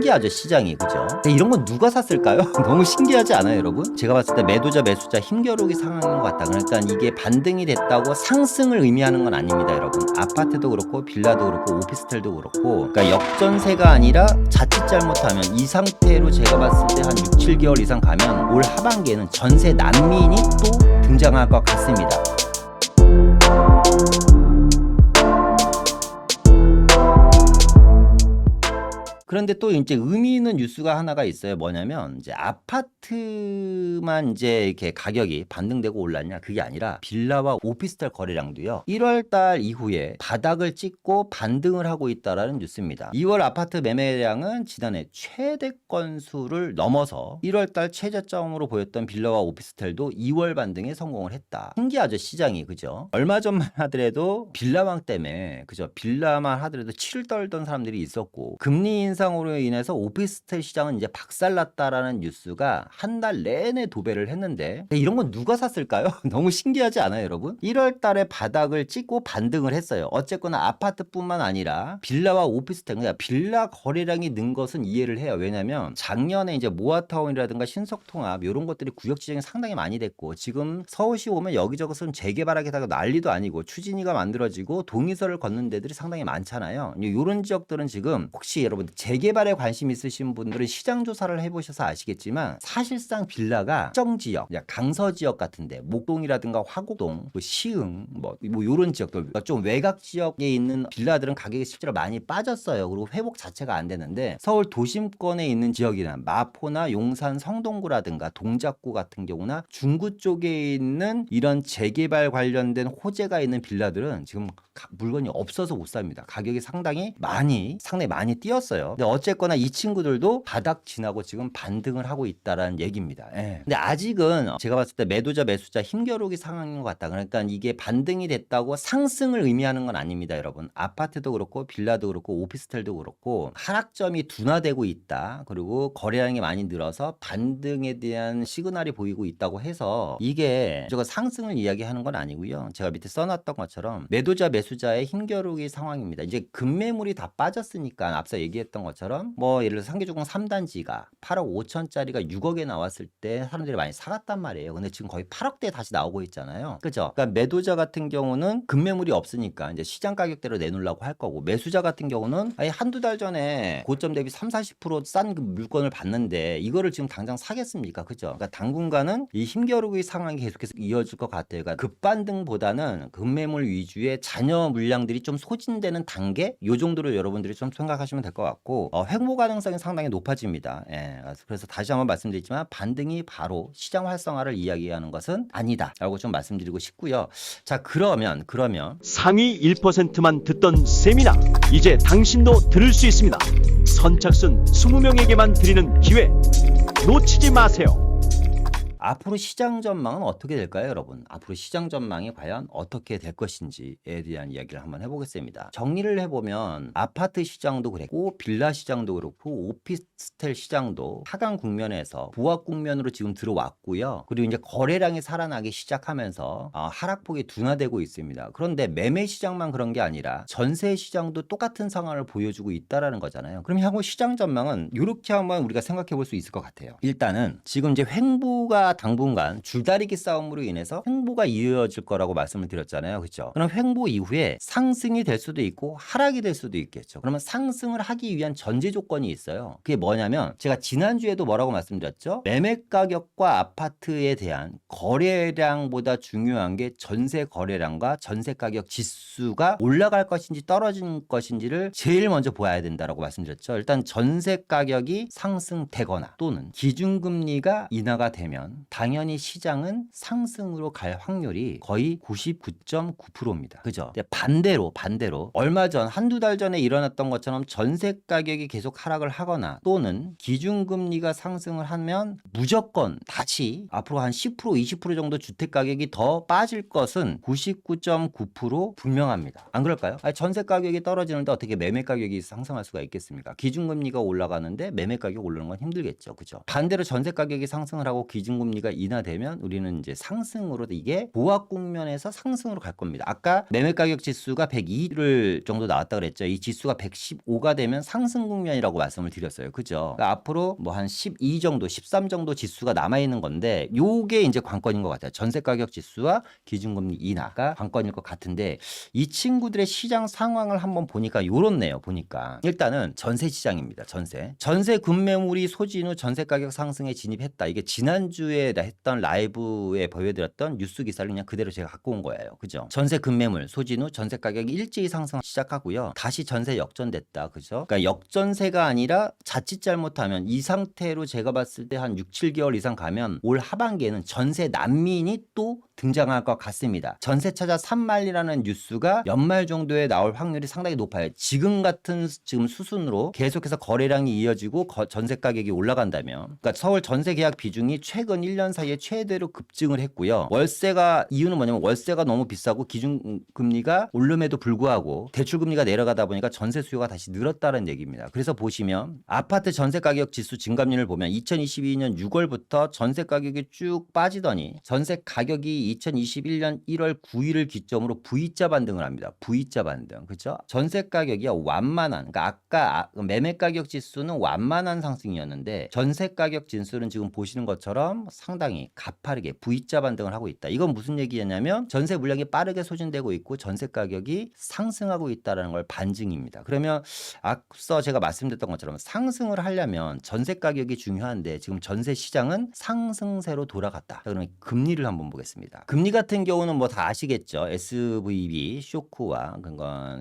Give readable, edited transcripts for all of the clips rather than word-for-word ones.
신기하죠, 시장이. 그죠? 근데 이런 건 누가 샀을까요? 너무 신기하지 않아요, 여러분? 제가 봤을 때 매도자 매수자 힘겨루기 상황인 것 같다. 그러니까 이게 반등이 됐다고 상승을 의미하는 건 아닙니다, 여러분. 아파트도 그렇고 빌라도 그렇고 오피스텔도 그렇고, 그러니까 역전세가 아니라 자칫 잘못하면 이 상태로 제가 봤을 때 한 6, 7개월 이상 가면 올 하반기에는 전세 난민이 또 등장할 것 같습니다. 그런데 또 이제 의미 있는 뉴스가 하나가 있어요. 뭐냐면 이제 아파트만 이제 이렇게 가격이 반등되고 올랐냐, 그게 아니라 빌라와 오피스텔 거래량도요. 1월 달 이후에 바닥을 찍고 반등을 하고 있다라는 뉴스입니다. 2월 아파트 매매량은 지난해 최대 건수를 넘어서 1월 달 최저점으로 보였던 빌라와 오피스텔도 2월 반등에 성공을 했다. 신기하죠, 시장이. 그죠? 얼마 전만 하더라도 빌라왕 때문에, 그죠? 빌라만 하더라도 치를 떨던 사람들이 있었고, 금리 인상으로 인해서 오피스텔 시장은 이제 박살났다라는 뉴스가 한 달 내내 도배를 했는데, 이런 건 누가 샀을까요? 너무 신기하지 않아요, 여러분? 1월 달에 바닥을 찍고 반등을 했어요. 어쨌거나 아파트뿐만 아니라 빌라와 오피스텔, 그러니까 빌라 거래량이 는 것은 이해를 해요. 왜냐면 작년에 이제 모아타운이라든가 신석통합 이런 것들이 구역 지정이 상당히 많이 됐고, 지금 서울시 오면 여기저기서 재개발하겠다고 난리도 아니고 추진위가 만들어지고 동의서를 걷는 데들이 상당히 많잖아요. 이런 지역들은 지금 혹시 여러분 재개발에 관심 있으신 분들은 시장 조사를 해보셔서 아시겠지만, 사실상 빌라가 특정 지역, 강서 지역 같은데 목동이라든가 화곡동, 시흥 뭐 이런 지역들, 좀 외곽 지역에 있는 빌라들은 가격이 실제로 많이 빠졌어요. 그리고 회복 자체가 안 되는데, 서울 도심권에 있는 지역이나 마포나 용산 성동구라든가 동작구 같은 경우나 중구 쪽에 있는 이런 재개발 관련된 호재가 있는 빌라들은 지금 물건이 없어서 못 삽니다. 가격이 상당히 많이 뛰었어요. 근데 어쨌거나 이 친구들도 바닥 지나고 지금 반등을 하고 있다라는 얘기입니다. 예. 근데 아직은 제가 봤을 때 매도자 매수자 힘겨루기 상황인 것 같다. 그러니까 이게 반등이 됐다고 상승을 의미하는 건 아닙니다, 여러분. 아파트도 그렇고 빌라도 그렇고 오피스텔도 그렇고 하락점이 둔화되고 있다. 그리고 거래량이 많이 늘어서 반등에 대한 시그널이 보이고 있다고 해서 이게 저거 상승을 이야기하는 건 아니고요. 제가 밑에 써놨던 것처럼 매도자 매수자의 힘겨루기 상황입니다. 이제 급매물이 다 빠졌으니까 앞서 얘기했던 것처럼 뭐 예를 들어서 상계주공 3단지가 8억 5천짜리가 6억에 나왔을 때 사람들이 많이 사갔단 말이에요. 근데 지금 거의 8억대 다시 나오고 있잖아요. 그죠? 그러니까 매도자 같은 경우는 급매물이 없으니까 이제 시장 가격대로 내놓으려고 할 거고, 매수자 같은 경우는 아니 한두 달 전에 고점 대비 30-40%싼 그 물건을 봤는데 이거를 지금 당장 사겠습니까? 그죠? 그러니까 당분간은 이 힘겨루기 상황이 계속해서 이어질 것 같아요. 그러니까 급반등보다는 급매물 위주의 잔여 물량들이 좀 소진되는 단계, 요 정도로 여러분들이 좀 생각하시면 될 것 같고, 횡보 가능성이 상당히 높아집니다. 예, 그래서 다시 한번 말씀드리지만 반등이 바로 시장 활성화를 이야기하는 것은 아니다라고 좀 말씀드리고 싶고요. 자, 그러면 상위 1%만 듣던 세미나, 이제 당신도 들을 수 있습니다. 선착순 20명에게만 드리는 기회, 놓치지 마세요. 앞으로 시장 전망은 어떻게 될까요, 여러분? 앞으로 시장 전망이 과연 어떻게 될 것인지에 대한 이야기를 한번 해보겠습니다. 정리를 해보면 아파트 시장도 그랬고 빌라 시장도 그렇고 오피스텔 시장도 하강 국면에서 부합 국면으로 지금 들어왔고요. 그리고 이제 거래량이 살아나기 시작하면서 하락폭이 둔화되고 있습니다. 그런데 매매 시장만 그런 게 아니라 전세 시장도 똑같은 상황을 보여주고 있다라는 거잖아요. 그럼 향후 시장 전망은 이렇게 한번 우리가 생각해 볼 수 있을 것 같아요. 일단은 지금 이제 횡보가 당분간 줄다리기 싸움으로 인해서 횡보가 이어질 거라고 말씀을 드렸잖아요. 그렇죠? 그럼 횡보 이후에 상승이 될 수도 있고 하락이 될 수도 있겠죠. 그러면 상승을 하기 위한 전제 조건이 있어요. 그게 뭐냐면 제가 지난주에도 뭐라고 말씀드렸죠? 매매 가격과 아파트에 대한 거래량보다 중요한 게 전세 거래량과 전세 가격 지수가 올라갈 것인지 떨어진 것인지를 제일 먼저 보아야 된다라고 말씀드렸죠. 일단 전세 가격이 상승되거나 또는 기준금리가 인하가 되면 당연히 시장은 상승으로 갈 확률이 거의 99.9%입니다. 그죠? 반대로 얼마 전 한두 달 전에 일어났던 것처럼 전세 가격이 계속 하락을 하거나 또는 기준금리가 상승을 하면 무조건 다시 앞으로 한 10% 20% 정도 주택 가격이 더 빠질 것은 99.9% 분명합니다. 안 그럴까요? 아니, 전세 가격이 떨어지는데 어떻게 매매 가격이 상승할 수가 있겠습니까? 기준금리가 올라가는데 매매 가격 오르는 건 힘들겠죠. 그죠? 반대로 전세 가격이 상승을 하고 기준금리 기준금리가 인하되면 우리는 이제 상승으로 이게 보합 국면에서 상승으로 갈 겁니다. 아까 매매가격 지수가 102를 정도 나왔다 그랬죠. 이 지수가 115가 되면 상승 국면이라고 말씀을 드렸어요. 그죠? 그러니까 앞으로 뭐 한 12 정도, 13 정도 지수가 남아 있는 건데 요게 이제 관건인 것 같아요. 전세 가격 지수와 기준금리 인하가 관건일 것 같은데 이 친구들의 시장 상황을 한번 보니까 요렇네요. 보니까 일단은 전세 시장입니다. 전세 급매물이 소진 후 전세 가격 상승에 진입했다. 이게 지난주에 했던 라이브에 보여드렸던 뉴스 기사를 그냥 그대로 제가 갖고 온 거예요. 그죠? 전세 급매물 소진 후 전세 가격이 일제히 상승 시작하고요. 다시 전세 역전됐다. 그죠? 그러니까 역전세가 아니라 자칫 잘못하면 이 상태로 제가 봤을 때 한 6, 7개월 이상 가면 올 하반기에는 전세 난민이 또 등장할 것 같습니다. 전세 찾아 산말이라는 뉴스가 연말 정도에 나올 확률이 상당히 높아요. 지금 같은 수순으로 계속해서 거래량이 이어지고 전세 가격이 올라간다면, 그러니까 서울 전세 계약 비중이 최근 1년 사이에 최대로 급증을 했고요. 이유는 뭐냐면 월세가 너무 비싸고 기준금리가 오름에도 불구하고 대출금리가 내려가다 보니까 전세 수요가 다시 늘었다는 얘기입니다. 그래서 보시면 아파트 전세 가격 지수 증감률을 보면 2022년 6월부터 전세 가격이 쭉 빠지더니 전세 가격이 2021년 1월 9일을 기점으로 V자 반등을 합니다. V자 반등. 그렇죠? 전세 가격이 완만한, 그러니까 아까 매매 가격 지수는 완만한 상승이었는데 전세 가격 지수는 지금 보시는 것처럼 상당히 가파르게 V자 반등을 하고 있다. 이건 무슨 얘기냐면 전세 물량이 빠르게 소진되고 있고 전세 가격이 상승하고 있다는 걸 반증입니다. 그러면 앞서 제가 말씀드렸던 것처럼 상승을 하려면 전세 가격이 중요한데 지금 전세 시장은 상승세로 돌아갔다. 그러면 금리를 한번 보겠습니다. 금리 같은 경우는 뭐 다 아시겠죠. SVB 쇼크와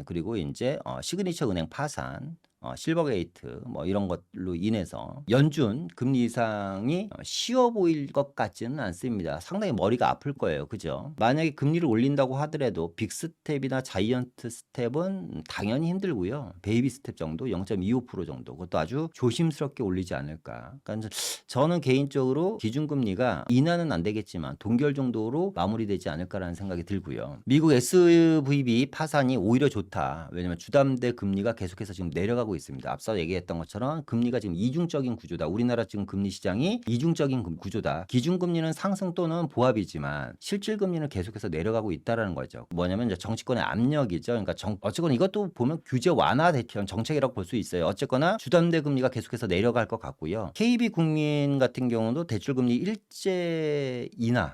그리고 이제 시그니처 은행 파산, 실버게이트 뭐 이런 것로 인해서 연준 금리 인상이 쉬워 보일 것 같지는 않습니다. 상당히 머리가 아플 거예요. 그죠? 만약에 금리를 올린다고 하더라도 빅스텝이나 자이언트 스텝은 당연히 힘들고요. 베이비 스텝 정도 0.25% 정도 그것도 아주 조심스럽게 올리지 않을까. 그러니까 저는 개인적으로 기준금리가 인하는 안 되겠지만 동결 정도로 마무리되지 않을까라는 생각이 들고요. 미국 SVB 파산이 오히려 좋다. 왜냐하면 주담대 금리가 계속해서 지금 내려가고 있습니다. 앞서 얘기했던 것처럼 금리가 지금 이중적인 구조다. 우리나라 지금 금리 시장이 이중적인 구조다. 기준금리는 상승 또는 보합이지만 실질금리는 계속해서 내려가고 있다라는 거죠. 뭐냐면 이제 정치권의 압력이죠. 그러니까 어쨌거나 이것도 보면 규제 완화 대처형 정책이라고 볼 수 있어요. 어쨌거나 주담대 금리가 계속해서 내려갈 것 같고요. KB국민 같은 경우도 대출금리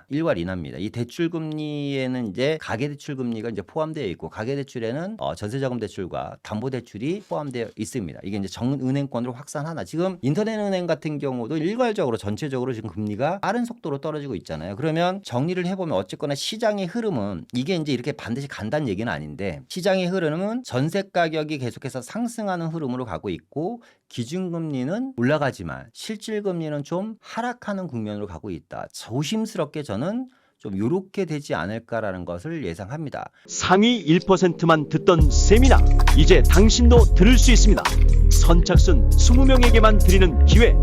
일괄 인하입니다. 이 대출금리에는 이제 가계대출금리가 이제 포함되어 있고 가계대출에는 전세자금대출과 담보대출이 포함되어 있습니다. 이게 이제 정은행권으로 확산하나. 지금 인터넷은행 같은 경우도 일괄적으로 전체적으로 지금 금리가 빠른 속도로 떨어지고 있잖아요. 그러면 정리를 해보면 어쨌거나 시장의 흐름은 이게 이제 이렇게 반드시 간다는 얘기는 아닌데 시장의 흐름은 전세 가격이 계속해서 상승하는 흐름으로 가고 있고 기준금리는 올라가지만 실질금리는 좀 하락하는 국면으로 가고 있다. 조심스럽게 저는 좀 요렇게 되지 않을까라는 것을 예상합니다. 상위 1%만 듣던 세미나 이제 당신도 들을 수 있습니다. 선착순 20명에게만 드리는 기회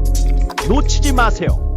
놓치지 마세요.